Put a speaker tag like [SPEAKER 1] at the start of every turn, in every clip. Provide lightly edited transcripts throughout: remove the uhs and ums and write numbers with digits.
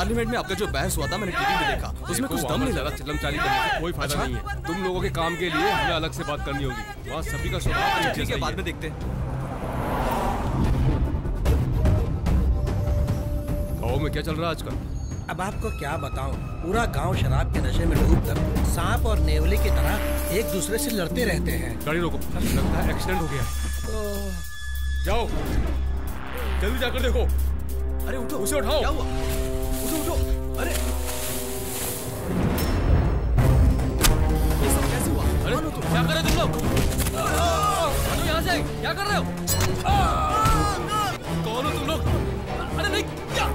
[SPEAKER 1] Parliament में आपका जो बहस हुआ था मैंने टीवी में देखा, उसमें कुछ दम नहीं लगा।
[SPEAKER 2] चिल्लम चाली करने से कोई फायदा नहीं है। तुम लोगों के काम के लिए हमें अलग से बात करनी होगी। वहाँ सभी का स्वभाव
[SPEAKER 1] ठीक है, बाद में देखते हैं।
[SPEAKER 2] गाँव में क्या चल रहा है आजकल?
[SPEAKER 3] अब आपको क्या बताऊं, पूरा गांव शराब के नशे में डूबकर सांप और नेवले की तरह एक दूसरे से लड़ते रहते हैं।
[SPEAKER 2] गाड़ी रोको, लगता है एक्सीडेंट हो गया। जाओ जल्दी जाकर देखो।
[SPEAKER 1] अरे उठो,
[SPEAKER 2] उसे उठाओ।
[SPEAKER 1] क्या हुआ? उठो उठो। अरे ये सब कैसे हुआ?
[SPEAKER 2] अरे क्या कर रहे हो तुम लोग? यहाँ से क्या कर रहे हो? कौन हो तुम लोग? अरे नहीं, क्या?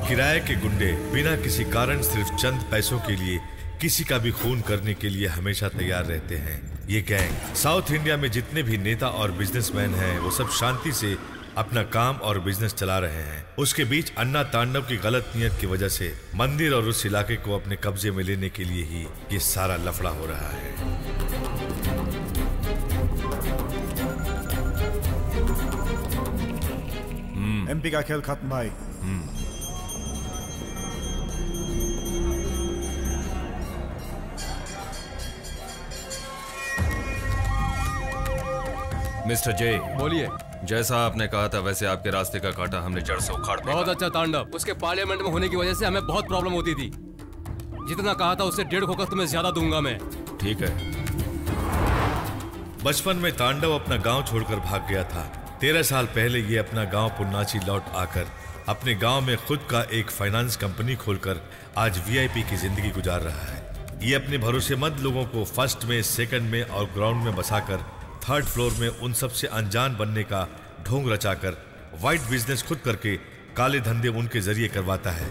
[SPEAKER 4] किराए के गुंडे बिना किसी कारण सिर्फ चंद पैसों के लिए किसी का भी खून करने के लिए हमेशा तैयार रहते हैं। ये गैंग साउथ इंडिया में जितने भी नेता और बिजनेसमैन हैं, वो सब शांति से अपना काम और बिजनेस चला रहे हैं। उसके बीच अन्ना तांडव की गलत नियत की वजह से मंदिर और उस इलाके को अपने कब्जे में लेने के लिए ही ये सारा लफड़ा हो रहा है।
[SPEAKER 5] एमपी का खेल खत्म भाई।
[SPEAKER 6] मिस्टर जे,
[SPEAKER 2] बोलिए।
[SPEAKER 6] जैसा आपने कहा था वैसे आपके रास्ते का कांटा हमने जड़ से उखाड़ दिया।
[SPEAKER 2] बहुत अच्छा तांडव। उसके पार्लियामेंट में होने की वजह से हमें बहुत प्रॉब्लम होती थी। जितना कहा था उससे 1.5 होकर तुम्हें ज्यादा दूंगा मैं।
[SPEAKER 6] ठीक है।
[SPEAKER 4] बचपन में तांडव अपना गांव छोड़कर भाग गया था। 13 साल पहले ये अपना गांव पुन्नाची लौट आकर अपने गांव में खुद का एक फाइनेंस कंपनी खोलकर आज वीआईपी की जिंदगी गुजार रहा है। ये अपने भरोसेमंद लोगों को फर्स्ट में, सेकंड में और ग्राउंड में बसाकर थर्ड फ्लोर में उन सबसे अनजान बनने का ढोंग रचाकर वाइट बिजनेस खुद करके काले धंधे उनके जरिए करवाता है।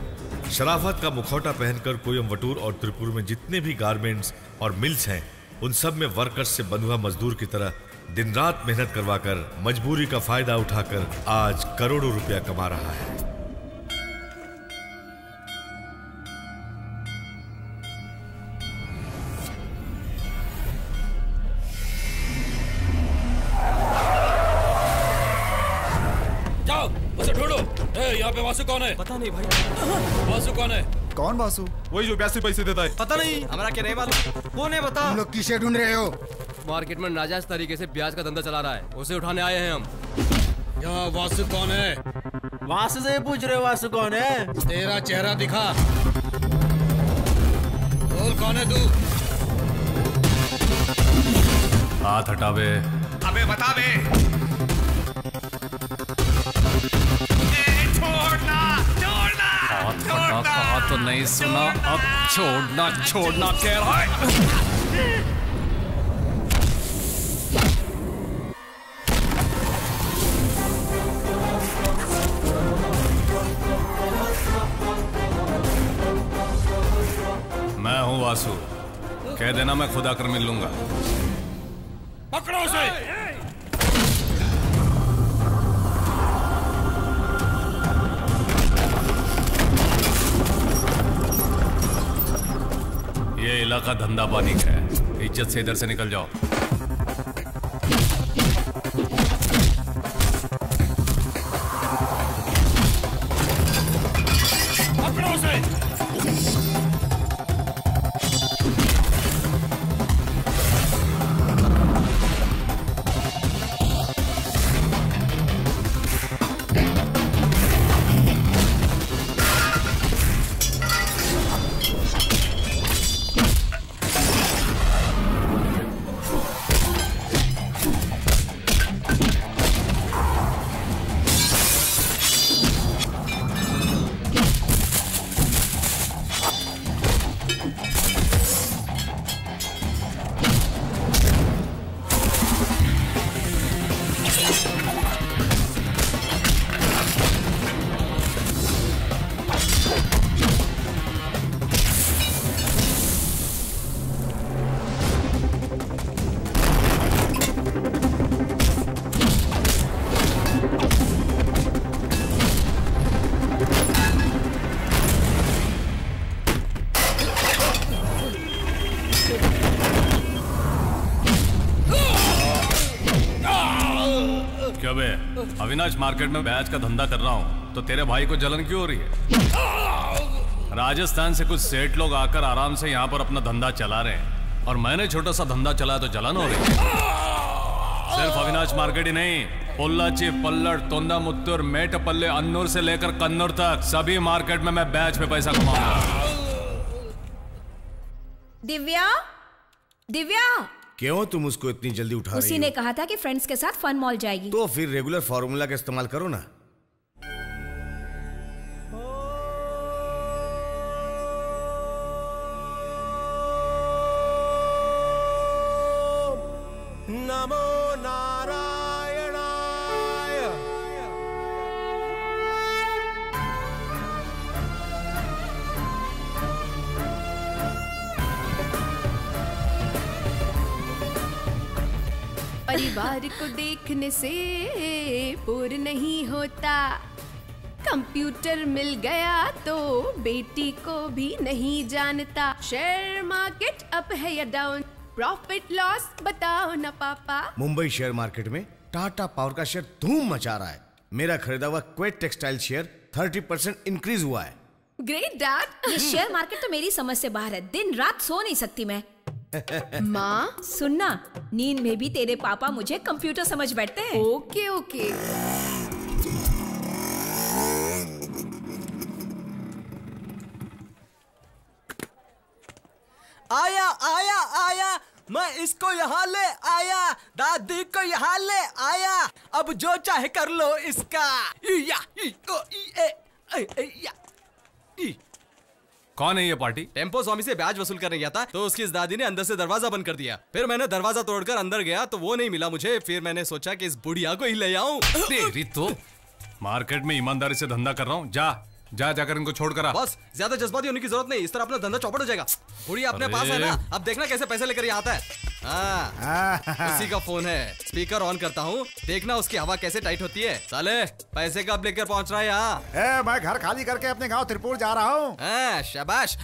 [SPEAKER 4] शराफत का मुखौटा पहनकर कोयम्बटूर और त्रिपुर में जितने भी गारमेंट्स और मिल्स हैं, उन सब में वर्कर्स से बंधुआ मजदूर की तरह दिन रात मेहनत करवाकर मजबूरी का फायदा उठाकर आज करोड़ों रुपया कमा रहा है।
[SPEAKER 6] यहाँ पे वासु कौन है?
[SPEAKER 1] पता नहीं भाई।
[SPEAKER 6] वासु कौन है?
[SPEAKER 5] कौन वासु?
[SPEAKER 2] वही जो 82 पैसे देता है।
[SPEAKER 1] पता नहीं, हमारा क्या नहीं मालूम। कौन है बता।
[SPEAKER 5] तुम लोग किसे ढूंढ रहे हो?
[SPEAKER 2] मार्केट में नाजायज तरीके से ब्याज का धंधा चला रहा है, उसे उठाने आए हैं हम।
[SPEAKER 6] यहाँ वासु कौन है?
[SPEAKER 3] वासु से पूछ रहे हो वासु कौन है?
[SPEAKER 6] तेरा चेहरा दिखा। बोल कौन है तू?
[SPEAKER 2] हाथ हटावे।
[SPEAKER 6] अबे बता बे।
[SPEAKER 2] कहा तो नहीं सुना, अब छोड़ना छोड़ना कह रहा है। मैं हूं वासु, कह देना मैं खुद आकर मिल लूंगा।
[SPEAKER 6] पकड़ो उसे।
[SPEAKER 2] ये इलाका धंधा पानी का है, इज्जत से इधर से निकल जाओ।
[SPEAKER 6] पकड़ो उसे।
[SPEAKER 2] क्यों बे, अविनाश मार्केट में बैच का धंधा कर रहा हूँ तो तेरे भाई को जलन क्यों हो रही है?
[SPEAKER 7] राजस्थान से कुछ सेठ लोग आकर आराम से यहाँ पर अपना धंधा चला रहे हैं और मैंने छोटा सा धंधा चलाया तो जलन हो रही। सिर्फ अविनाश मार्केट ही नहीं, पोल्लाची, पल्लड़, तोंदामुत्तूर, मेटपल्ले, अन्नूर से लेकर कन्नूर तक सभी मार्केट में मैं बैच पे पैसा कमाऊंगा।
[SPEAKER 8] दिव्या, दिव्या,
[SPEAKER 9] क्यों तुम उसको इतनी जल्दी उठा रही हो?
[SPEAKER 8] उसी ने कहा था कि फ्रेंड्स के साथ फन मॉल जाएगी।
[SPEAKER 9] तो फिर रेगुलर फॉर्मूला का इस्तेमाल करो ना।
[SPEAKER 1] नमो नारायणाय।
[SPEAKER 10] परिवार को देखने से पूर नहीं होता, कंप्यूटर मिल गया तो बेटी को भी नहीं जानता। शेयर मार्केट अप है या डाउन, प्रॉफिट लॉस बताओ ना पापा।
[SPEAKER 9] मुंबई शेयर मार्केट में टाटा पावर का शेयर धूम मचा रहा है। मेरा खरीदा हुआ क्वेट टेक्सटाइल शेयर 30% इंक्रीज हुआ है।
[SPEAKER 8] Great dad. ये शेयर मार्केट तो मेरी समझ से बाहर है, दिन रात सो नहीं सकती मैं।
[SPEAKER 10] माँ
[SPEAKER 8] सुनना, नींद में भी तेरे पापा मुझे कंप्यूटर समझ बैठते हैं।
[SPEAKER 10] Okay okay.
[SPEAKER 1] आया आया आया, मैं इसको यहाँ ले आया, दादी को यहाँ ले आया, अब जो चाहे कर लो इसका।
[SPEAKER 7] कौन है ये पार्टी?
[SPEAKER 1] टेम्पो स्वामी से ब्याज वसूल करने गया था तो उसकी इस दादी ने अंदर से दरवाजा बंद कर दिया। फिर मैंने दरवाजा तोड़कर अंदर गया तो वो नहीं मिला मुझे। फिर मैंने सोचा कि इस बुढ़िया को ही ले आऊं।
[SPEAKER 7] तेरी तो मार्केट में ईमानदारी से धंधा कर रहा हूँ। जाकर इनको छोड़ कर आ।
[SPEAKER 1] बस ज्यादा जज्बाती होने की जरूरत नहीं, इस तरह अपना धंधा चौपट हो जाएगा। बुढ़िया अपने पास है ना, अब देखना कैसे पैसे लेकर यहाँ आता है। उसी का फोन है, स्पीकर ऑन करता हूँ, देखना उसकी हवा कैसे टाइट होती है। साले पैसे कब लेकर पहुँच रहा है यहाँ?
[SPEAKER 5] मैं घर खाली करके अपने गांव त्रिपुर जा रहा हूँ।
[SPEAKER 1] शाबाश।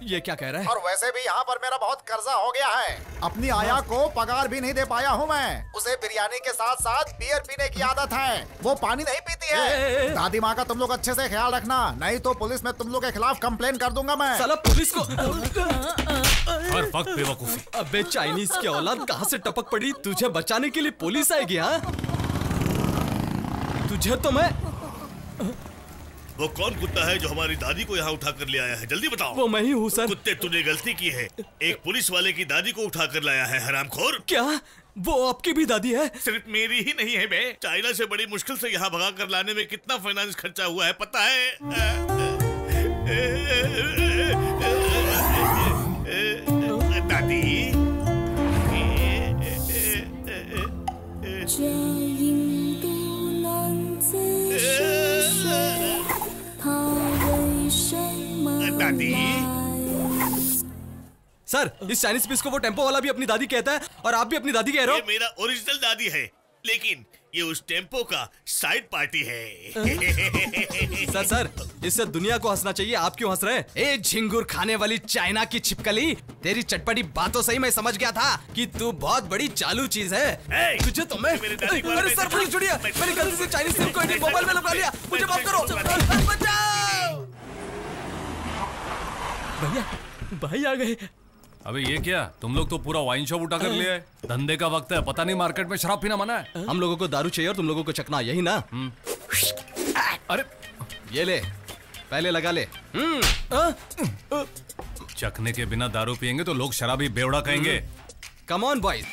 [SPEAKER 1] ये क्या कह रहा है?
[SPEAKER 5] और वैसे भी यहाँ पर मेरा बहुत कर्जा हो गया है। अपनी आया को पगार भी नहीं दे पाया हूँ मैं। उसे बिरयानी के साथ साथ बियर पीने की आदत है, वो पानी नहीं पीती है। दादी माँ का तुम लोग अच्छे से ख्याल रखना, नहीं तो पुलिस में तुम लोग के खिलाफ कंप्लेन कर दूंगा मैं।
[SPEAKER 1] साला पुलिस को।
[SPEAKER 7] हर वक्त बेवकूफी।
[SPEAKER 1] अबे चाइनीज की औलाद कहाँ से टपक पड़ी, तुझे बचाने के लिए पुलिस आएगी? हाँ तुझे तो मैं।
[SPEAKER 4] वो कौन कुत्ता है जो हमारी दादी को यहाँ उठा कर ले आया है? जल्दी बताओ।
[SPEAKER 1] वो मैं ही हूँ सर।
[SPEAKER 4] कुत्ते, तूने गलती की है, एक पुलिस वाले की दादी को उठा कर लाया है, हरामखोर।
[SPEAKER 1] क्या वो आपकी भी दादी है?
[SPEAKER 4] सिर्फ मेरी ही नहीं है बे, चाइना से बड़ी मुश्किल से यहाँ भगा कर लाने में कितना फाइनेंस खर्चा हुआ है पता है? दादी दादी।
[SPEAKER 1] सर इस चाइनीज पीस को वो टेम्पो वाला भी अपनी दादी कहता है और आप भी अपनी दादी कह रहे हो।
[SPEAKER 4] ये मेरा ओरिजिनल दादी है, लेकिन ये उस टेम्पो का साइड पार्टी है।
[SPEAKER 1] सर इससे दुनिया को हंसना चाहिए, आप क्यों हंस रहे हैं? ए झिंगुर खाने वाली चाइना की छिपकली, तेरी चटपटी बातों से ही मैं समझ गया था कि तू बहुत बड़ी चालू चीज है। तुझे तो मैं। अरे सर प्लीज छोड़िए, मैंने गलती से चाइनीज सिम को मोबाइल में लगा लिया, मुझे माफ करो। बचाओ। भैया भाई आ गए।
[SPEAKER 7] अबे ये क्या, तुम लोग तो पूरा वाइन शॉप उठा कर लिया है। धंधे का वक्त है, पता नहीं मार्केट में शराब पीना मना है।
[SPEAKER 1] हम लोगों को दारू चाहिए और तुम लोगों को चकना, यही ना?
[SPEAKER 7] अरे
[SPEAKER 1] ये ले, पहले लगा ले।
[SPEAKER 7] चखने के बिना दारू पियेंगे तो लोग शराबी बेवड़ा कहेंगे।
[SPEAKER 1] कम ऑन बॉयज,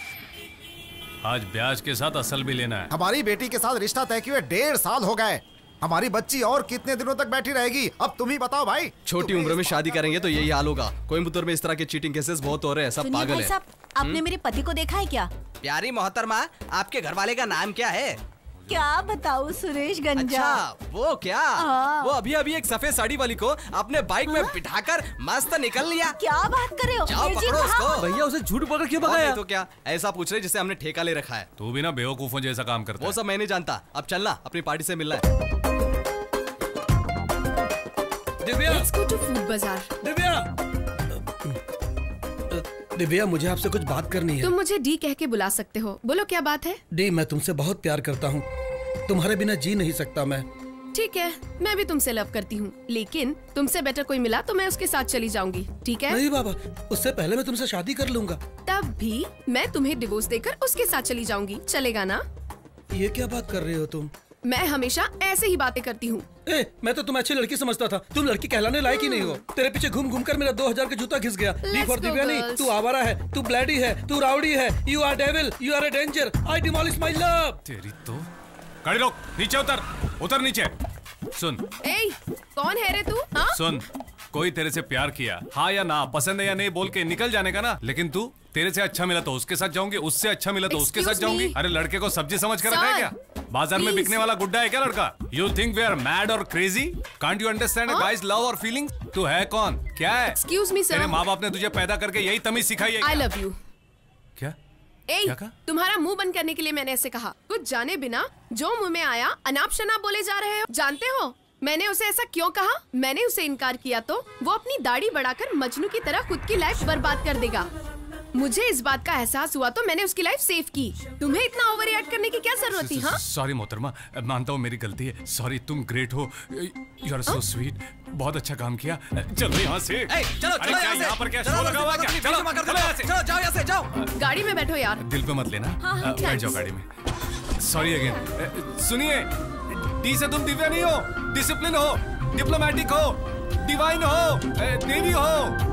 [SPEAKER 7] आज ब्याज के साथ असल भी लेना है।
[SPEAKER 5] हमारी बेटी के साथ रिश्ता तय किए 1.5 साल हो गए। हमारी बच्ची और कितने दिनों तक बैठी रहेगी, अब तुम ही बताओ भाई।
[SPEAKER 1] छोटी उम्र में शादी करेंगे तो यही हाल होगा। कोयम्बटूर में इस तरह के चीटिंग केसेस बहुत हो रहे हैं, सब पागल है।
[SPEAKER 11] आपने मेरे पति को देखा है क्या?
[SPEAKER 1] प्यारी मोहतरमा, आपके घर वाले का नाम क्या है?
[SPEAKER 11] क्या बताऊं, सुरेश गंजा।
[SPEAKER 1] अच्छा वो क्या? वो अभी अभी एक सफेद साड़ी वाली को अपने बाइक में बिठाकर मस्त निकल लिया।
[SPEAKER 11] क्या बात कर रहे हो?
[SPEAKER 1] जाओ पकड़ो उसको।
[SPEAKER 2] भैया उसे झूठ पकड़ क्यों भगाया?
[SPEAKER 1] तो क्या ऐसा पूछ रहे जिसे हमने ठेका ले रखा है?
[SPEAKER 7] तू भी ना बेवकूफों जैसा काम करता है।
[SPEAKER 1] वो सब मैं नहीं जानता, अब चलना, अपनी पार्टी से मिलना है।
[SPEAKER 2] Divya,
[SPEAKER 10] Let's go to food बाजार।
[SPEAKER 3] दिव्या, मुझे आपसे कुछ बात करनी है।
[SPEAKER 10] तुम मुझे डी कह के बुला सकते हो, बोलो क्या बात है?
[SPEAKER 3] डी, मैं तुमसे बहुत प्यार करता हूँ, तुम्हारे बिना जी नहीं सकता मैं।
[SPEAKER 10] ठीक है, मैं भी तुमसे लव करती हूँ, लेकिन तुमसे बेटर कोई मिला तो मैं उसके साथ चली जाऊंगी, ठीक है?
[SPEAKER 3] नहीं बाबा, उससे पहले मैं तुमसे शादी कर लूंगा।
[SPEAKER 10] तब भी मैं तुम्हें डिवोर्स देकर उसके साथ चली जाऊंगी, चलेगा ना?
[SPEAKER 3] ये क्या बात कर रहे हो तुम?
[SPEAKER 10] मैं हमेशा ऐसे ही बातें करती हूँ।
[SPEAKER 3] मैं तो तुम्हें अच्छी लड़की समझता था, तुम लड़की कहलाने लायक ही नहीं हो। तेरे पीछे घूम घूम कर मेरा 2000 का जूता घिस गया। डी फॉर दिव्या नहीं, तू आवारा है, तू ब्लैडी है, तू राउडी है, you are devil, you are a danger, I demolish my love.
[SPEAKER 7] तेरी तो गाड़ी रोक, नीचे उतर, उतर नीचे। सुन,
[SPEAKER 10] कौन है रे तू?
[SPEAKER 7] सुन, कोई तेरे से प्यार किया, हाँ या ना, पसंद है या नहीं बोल के निकल जाने का ना, लेकिन तू तेरे से अच्छा मिला तो उसके साथ जाऊंगी, उससे अच्छा मिला तो उसके साथ जाऊंगी। अरे लड़के को सब्जी समझ कर रखा है क्या? बाजार में बिकने वाला गुड्डा है क्या लड़का? You think we are mad और crazy? Can't you understand guys love और फीलिंग्स? तू है कौन? क्या है?
[SPEAKER 10] एक्सक्यूज मी सर,
[SPEAKER 7] तेरे माँ बाप ने तुझे पैदा करके यही तमीज सिखाई है?
[SPEAKER 10] I love you.
[SPEAKER 7] क्या?
[SPEAKER 10] तुम्हारा मुंह बंद करने के लिए मैंने ऐसे कहा। कुछ जाने बिना जो मुंह में आया अनाप शनाप बोले जा रहे हो। जानते हो मैंने उसे ऐसा क्यों कहा? मैंने उसे इनकार किया तो वो अपनी दाढ़ी बढ़ाकर मजनू की तरह खुद की लाइफ बर्बाद कर देगा। मुझे इस बात का एहसास हुआ तो मैंने उसकी लाइफ सेव की। तुम्हें इतना ओवर रिएक्ट करने की क्या जरूरत थी? हाँ,
[SPEAKER 7] सॉरी मोहतरमा, मानता हूँ मेरी गलती है। सॉरी, तुम ग्रेट हो, यू आर सो स्वीट, बहुत अच्छा काम किया। चलो यहाँ से।
[SPEAKER 1] चलो चलो
[SPEAKER 7] यहाँ पर क्या शो लगा हुआ क्या? चलो
[SPEAKER 1] चलो जाओ यहाँ से, जाओ।
[SPEAKER 10] गाड़ी में बैठो यार।
[SPEAKER 7] दिल पे मत लेना, बैठ जाओ गाड़ी में। Sorry again. सुनिए, डी से तुम दिव्या नहीं हो, डिसिप्लिन हो, डिप्लोमेटिक हो, डिवाइन हो, देवी हो।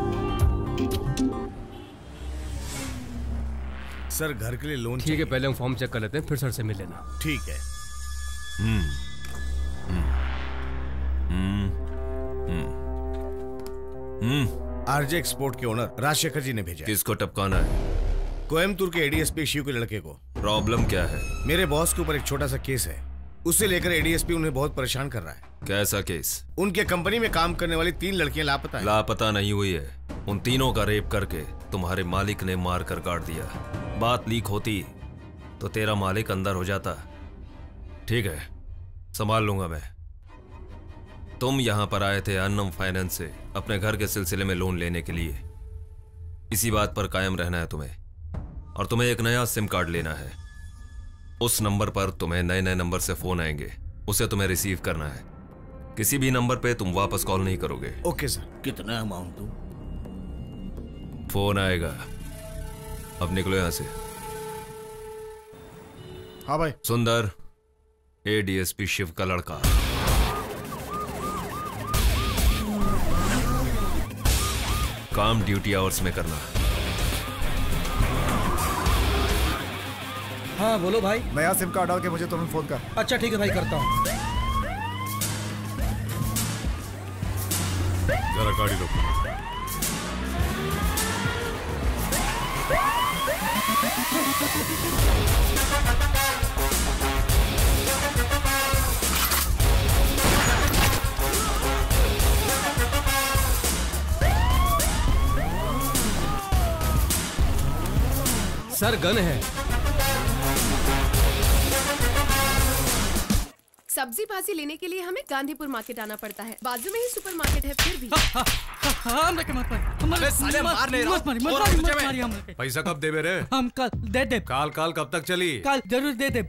[SPEAKER 9] सर घर के लिए लोन
[SPEAKER 2] ठीक है, पहले हम फॉर्म चेक कर लेते हैं, फिर सर से मिल लेना।
[SPEAKER 9] ठीक है। आरजे एक्सपोर्ट के ओनर राजशेखर जी ने भेजा।
[SPEAKER 6] किसको टपकाना है?
[SPEAKER 9] कोयम्बतूर के एडीएसपी शिव के लड़के को।
[SPEAKER 6] प्रॉब्लम क्या है?
[SPEAKER 9] मेरे बॉस के ऊपर एक छोटा सा केस है, उसे लेकर एडीएसपी उन्हें बहुत परेशान कर रहा है।
[SPEAKER 6] कैसा केस?
[SPEAKER 9] उनके कंपनी में काम करने वाली 3 लड़कियां लापता हैं।
[SPEAKER 6] लापता नहीं हुई है, उन तीनों का रेप करके तुम्हारे मालिक ने मार कर काट दिया। बात लीक होती तो तेरा मालिक अंदर हो जाता। ठीक है, संभाल लूंगा मैं। तुम यहां पर आए थे अन्नम फाइनेंस से अपने घर के सिलसिले में लोन लेने के लिए। इसी बात पर कायम रहना है तुम्हें, और तुम्हें एक नया सिम कार्ड लेना है। उस नंबर पर तुम्हें नए नए नंबर से फोन आएंगे, उसे तुम्हें रिसीव करना है। किसी भी नंबर पे तुम वापस कॉल नहीं करोगे।
[SPEAKER 9] Okay sir. कितना अमाउंट दूं?
[SPEAKER 6] फोन आएगा, अब निकलो यहां से।
[SPEAKER 5] हाँ भाई।
[SPEAKER 6] सुंदर, एडीएसपी शिव का लड़का। काम ड्यूटी आवर्स में करना।
[SPEAKER 3] हाँ बोलो भाई।
[SPEAKER 5] नया सिम कार्ड डाल के मुझे तुरंत फोन कर।
[SPEAKER 3] अच्छा ठीक है भाई, करता हूँ।
[SPEAKER 4] जरा गाड़ी रोको।
[SPEAKER 2] सर गन है।
[SPEAKER 10] सब्जी भाजी लेने के लिए हमें गांधीपुर मार्केट आना पड़ता है, बाजू में ही सुपर मार्केट है। फिर भी
[SPEAKER 7] पैसा कब दे रे?
[SPEAKER 12] हम कल दे दे।
[SPEAKER 7] काल कब तक चली?
[SPEAKER 12] कल जरूर दे दे।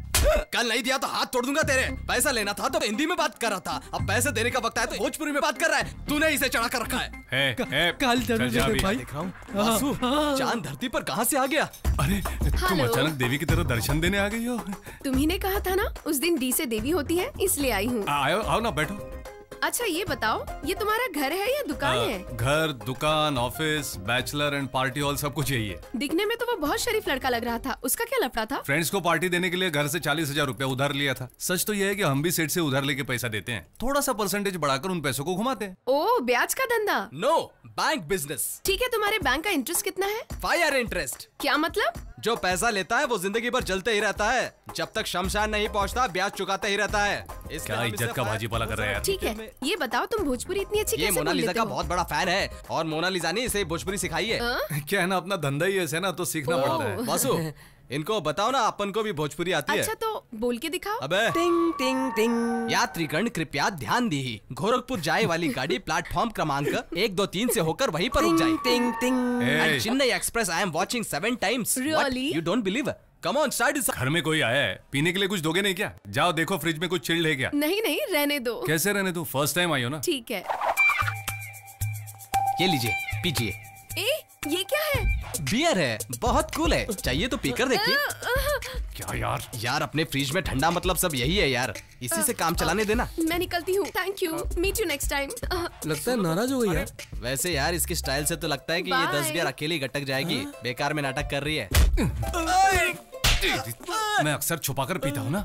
[SPEAKER 1] कल नहीं दिया तो हाथ तोड़ दूंगा तेरे। पैसा लेना था तो हिंदी में बात कर रहा था, अब पैसे देने का वक्त आया तो भोजपुरी में बात कर रहा है। तूने इसे चढ़ा कर रखा है।
[SPEAKER 12] कल जरूर दे दे भाई।
[SPEAKER 1] देख रहा हूँ वासु, चांद धरती पर कहाँ से आ गया?
[SPEAKER 7] अरे तुम अचानक देवी की तरह दर्शन देने आ गई हो।
[SPEAKER 10] तुम्ही ने कहा था ना उस दिन डी से देवी होती है, इसलिए आई हूँ।
[SPEAKER 7] आओ ना, बैठो।
[SPEAKER 10] अच्छा ये बताओ, ये तुम्हारा घर है या दुकान है?
[SPEAKER 7] घर, दुकान, office, bachelor and party hall सब कुछ यही है।
[SPEAKER 10] दिखने में तो वो बहुत शरीफ लड़का लग रहा था, उसका क्या लफड़ा था?
[SPEAKER 7] फ्रेंड्स को पार्टी देने के लिए घर से 40,000 रुपया उधार लिया था। सच तो ये है कि हम भी सेठ से उधार लेके पैसा देते हैं, थोड़ा सा परसेंटेज बढ़ाकर उन पैसों को घुमाते हैं।
[SPEAKER 10] ओ, ब्याज का धंधा?
[SPEAKER 1] No, bank business.
[SPEAKER 10] ठीक है, तुम्हारे बैंक का इंटरेस्ट कितना है?
[SPEAKER 1] Fire interest.
[SPEAKER 10] क्या मतलब?
[SPEAKER 1] जो पैसा लेता है वो जिंदगी भर जलते ही रहता है, जब तक शमशान नहीं पहुंचता ब्याज चुकाते ही रहता है।
[SPEAKER 7] क्या इज्जत का भाजीपाला कर रहे हैं यार।
[SPEAKER 10] ठीक है, ये बताओ तुम भोजपुरी इतनी अच्छी कैसे बोल लेते हो?
[SPEAKER 1] ये मोनालिसा का बहुत बड़ा फैन है और मोनालिसा ने इसे भोजपुरी सिखाई है।
[SPEAKER 7] क्या है ना, अपना धंधा ही ऐसे ना, तो सीखना पड़ता है।
[SPEAKER 1] वासु, इनको बताओ ना, अपन को भी भोजपुरी आती है।
[SPEAKER 10] अच्छा तो बोल के दिखाओ।
[SPEAKER 1] अबे टिंग टिंग टिंग। यात्रीगण कृपया ध्यान दी, गोरखपुर जाए वाली गाड़ी प्लेटफॉर्म क्रमांक 1, 2, 3 से होकर वहीं पर रुक जाए। टिंग टिंग। Chennai express I am watching 7 times।
[SPEAKER 10] Really?
[SPEAKER 1] You don't believe? Come on start.
[SPEAKER 7] घर में कोई आया है, पीने के लिए कुछ दोगे नहीं क्या? जाओ देखो फ्रिज में कुछ चिल्ड है क्या?
[SPEAKER 10] नहीं नहीं, रहने दो।
[SPEAKER 7] कैसे रहने दो? फर्स्ट टाइम आई हो ना।
[SPEAKER 10] ठीक है,
[SPEAKER 1] ये लीजिए, पीजिए।
[SPEAKER 10] ये क्या है?
[SPEAKER 1] बियर है, बहुत कूल है, चाहिए तो पीकर देखिए।
[SPEAKER 7] क्या यार?
[SPEAKER 1] यार अपने फ्रिज में ठंडा मतलब सब यही है यार, इसी से काम चलाने देना।
[SPEAKER 10] मैं निकलती हूँ, thank you, meet you next time.
[SPEAKER 3] लगता है नाराज हो गई यार।
[SPEAKER 1] वैसे यार इसकी स्टाइल से तो लगता है कि ये 10 बियर अकेली गटक जाएगी। बेकार में नाटक कर रही है।
[SPEAKER 7] मैं अक्सर छुपा कर पीता हूँ ना,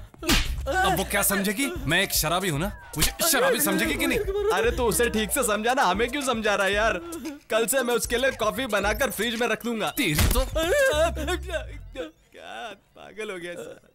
[SPEAKER 7] अब वो क्या समझेगी? मैं एक शराबी हूँ ना, मुझे शराबी समझेगी कि नहीं?
[SPEAKER 1] अरे तो उसे ठीक से समझा ना, हमें क्यों समझा रहा है यार? कल से मैं उसके लिए कॉफी बनाकर फ्रिज में रख दूंगा।
[SPEAKER 7] तेरी तो
[SPEAKER 1] क्या पागल हो गया सर।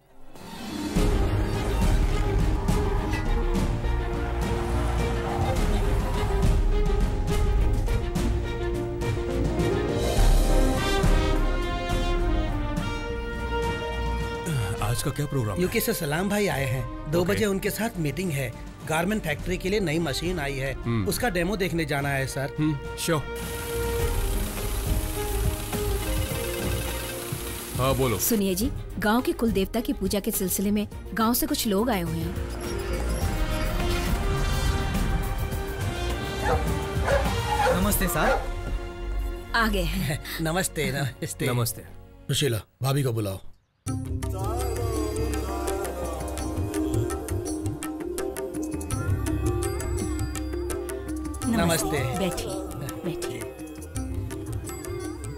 [SPEAKER 7] आज का क्या प्रोग्राम?
[SPEAKER 3] यूके से सलाम भाई आए हैं, 2 बजे उनके साथ मीटिंग है। गारमेंट फैक्ट्री के लिए नई मशीन आई है, उसका डेमो देखने जाना है सर।
[SPEAKER 2] श्योर। हाँ बोलो।
[SPEAKER 8] सुनिए जी, गांव के कुल देवता की पूजा के सिलसिले में गांव से कुछ लोग आए हुए हैं।
[SPEAKER 1] नमस्ते सर।
[SPEAKER 8] आ गए हैं।
[SPEAKER 3] नमस्ते नमस्ते
[SPEAKER 2] नमस्ते।
[SPEAKER 3] सुशीला, भाभी को बुलाओ। नमस्ते।
[SPEAKER 8] बैठिए बैठिए।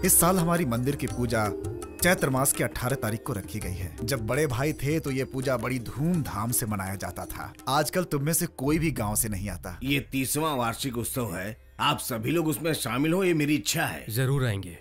[SPEAKER 5] इस साल हमारी मंदिर की पूजा चैत्र मास की 18 तारीख को रखी गई है। जब बड़े भाई थे तो ये पूजा बड़ी धूमधाम से मनाया जाता था। आजकल तुम में से कोई भी गांव से नहीं आता।
[SPEAKER 9] ये 30वां वार्षिक उत्सव है, आप सभी लोग उसमें शामिल हो, ये मेरी इच्छा है।
[SPEAKER 2] जरूर आएंगे।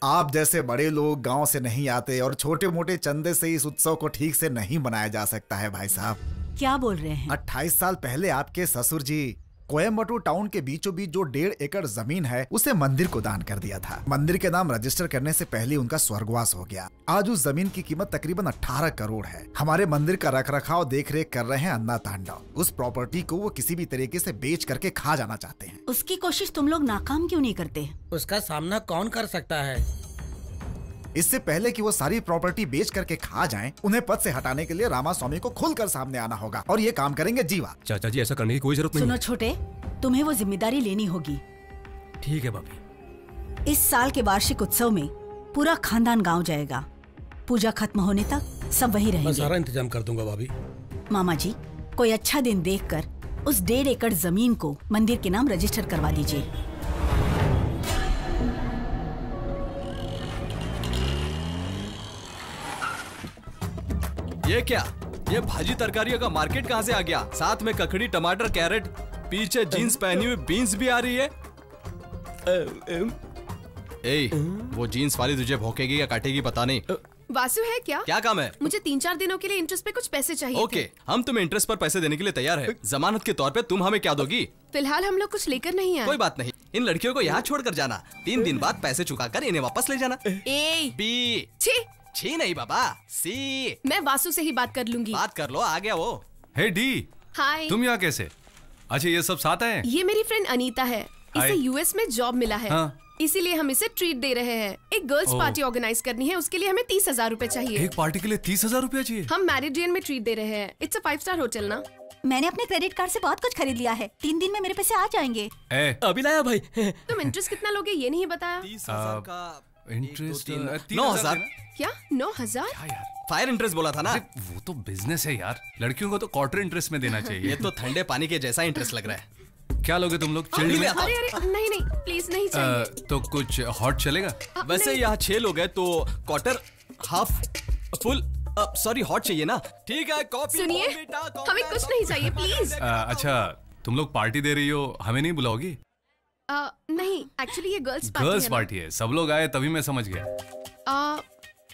[SPEAKER 5] आप जैसे बड़े लोग गांव से नहीं आते और छोटे मोटे चंदे से इस उत्सव को ठीक से नहीं मनाया जा सकता है भाई साहब।
[SPEAKER 11] क्या बोल रहे हैं?
[SPEAKER 5] 28 साल पहले आपके ससुर जी कोयम्बटूर टाउन के बीचों बीच जो 1.5 एकड़ जमीन है उसे मंदिर को दान कर दिया था। मंदिर के नाम रजिस्टर करने से पहले उनका स्वर्गवास हो गया। आज उस जमीन की कीमत तकरीबन 18 करोड़ है। हमारे मंदिर का रखरखाव देख रेख कर रहे हैं अन्ना तांडव। उस प्रॉपर्टी को वो किसी भी तरीके से बेच करके खा जाना चाहते हैं।
[SPEAKER 11] उसकी कोशिश तुम लोग नाकाम क्यों नहीं करते?
[SPEAKER 3] उसका सामना कौन कर सकता है?
[SPEAKER 5] इससे पहले कि वो सारी प्रॉपर्टी बेच करके खा जाएं, उन्हें पद से हटाने के लिए रामास्वामी को खुलकर सामने आना होगा और ये काम करेंगे जीवा।
[SPEAKER 2] चाचा जी ऐसा करने की कोई जरूरत नहीं।
[SPEAKER 11] सुनो छोटे, तुम्हें वो जिम्मेदारी लेनी होगी।
[SPEAKER 2] ठीक है भाभी।
[SPEAKER 11] इस साल के वार्षिक उत्सव में पूरा खानदान गांव जाएगा। पूजा खत्म होने तक सब वही
[SPEAKER 3] मैं
[SPEAKER 11] रहेंगे।
[SPEAKER 3] सारा इंतजाम कर दूंगा भाभी।
[SPEAKER 11] मामा जी, कोई अच्छा दिन देखकर उस 1.5 एकड़ जमीन को मंदिर के नाम रजिस्टर करवा दीजिए।
[SPEAKER 1] ये क्या? ये भाजी तरकारियों का मार्केट कहाँ से आ गया? साथ में ककड़ी, टमाटर, कैरेट, पीछे जीन्स पहनी हुई बीन्स भी आ रही है। वो जीन्स वाली तुझे भौंकेगी या काटेगी पता नहीं।
[SPEAKER 10] वासु है क्या?
[SPEAKER 1] क्या काम है?
[SPEAKER 10] मुझे 3-4 दिनों के लिए इंटरेस्ट पे कुछ पैसे चाहिए
[SPEAKER 1] ओके, हम तुम्हें इंटरेस्ट पर पैसे देने के लिए तैयार है। जमानत के तौर पे तुम हमें क्या दोगी?
[SPEAKER 10] फिलहाल हम लोग कुछ लेकर नहीं आए।
[SPEAKER 1] कोई बात नहीं, इन लड़कियों को यहाँ छोड़कर जाना। 3 दिन बाद पैसे चुकाकर इन्हें वापस ले जाना। बी छी नहीं बाबा, सी।
[SPEAKER 10] मैं वासु से ही बात कर लूंगी।
[SPEAKER 1] बात कर लो, आ गया वो।
[SPEAKER 7] हे डी,
[SPEAKER 10] हाय।
[SPEAKER 7] तुम यहाँ कैसे? अच्छा ये सब साथ हैं?
[SPEAKER 10] ये मेरी फ्रेंड अनीता है, इसे यूएस में जॉब मिला है।
[SPEAKER 7] हाँ।
[SPEAKER 10] इसीलिए हम इसे ट्रीट दे रहे हैं। एक गर्ल्स पार्टी ऑर्गेनाइज करनी है, उसके लिए हमें 30,000 रूपए चाहिए।
[SPEAKER 7] एक पार्टी के लिए 30,000 रुपया चाहिए?
[SPEAKER 10] हम मैरिडियन में ट्रीट दे रहे हैं। इट्स अ 5 स्टार होटल ना।
[SPEAKER 11] मैंने अपने क्रेडिट कार्ड से बहुत कुछ खरीद लिया है, 3 दिन में मेरे पैसे आ जाएंगे।
[SPEAKER 2] अभी लाया भाई।
[SPEAKER 10] तुम इंटरेस्ट कितना लोगे ये नहीं बताया।
[SPEAKER 1] 30,000 का
[SPEAKER 7] इंटरेस्ट
[SPEAKER 1] 9,000।
[SPEAKER 10] क्या 9,000?
[SPEAKER 1] फायर इंटरेस्ट बोला था ना।
[SPEAKER 7] वो तो बिजनेस है यार, लड़कियों को तो क्वार्टर इंटरेस्ट में देना चाहिए।
[SPEAKER 1] ये तो ठंडे पानी के जैसा इंटरेस्ट लग रहा है।
[SPEAKER 7] क्या लोगे तुम लोग?
[SPEAKER 10] अरे नहीं नहीं प्लीज नहीं चाहिए।
[SPEAKER 7] तो कुछ हॉट चलेगा?
[SPEAKER 1] वैसे यहाँ 6 लोग हैं तो quarter, half, full, sorry hot चाहिए ना। ठीक है, कॉफी।
[SPEAKER 10] सुनिए, हमें कुछ नहीं चाहिए प्लीज।
[SPEAKER 7] अच्छा तुम लोग पार्टी दे रही हो, हमें नहीं बुलाओगी?
[SPEAKER 10] नहीं, एक्चुअली ये गर्ल्स
[SPEAKER 7] पार्टी है। सब लोग आए तभी मैं समझ गया।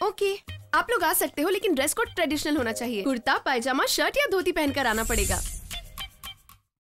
[SPEAKER 10] ओके, आप लोग आ सकते हो लेकिन ड्रेस कोड ट्रेडिशनल होना चाहिए। कुर्ता, पायजामा, शर्ट या धोती पहनकर आना पड़ेगा।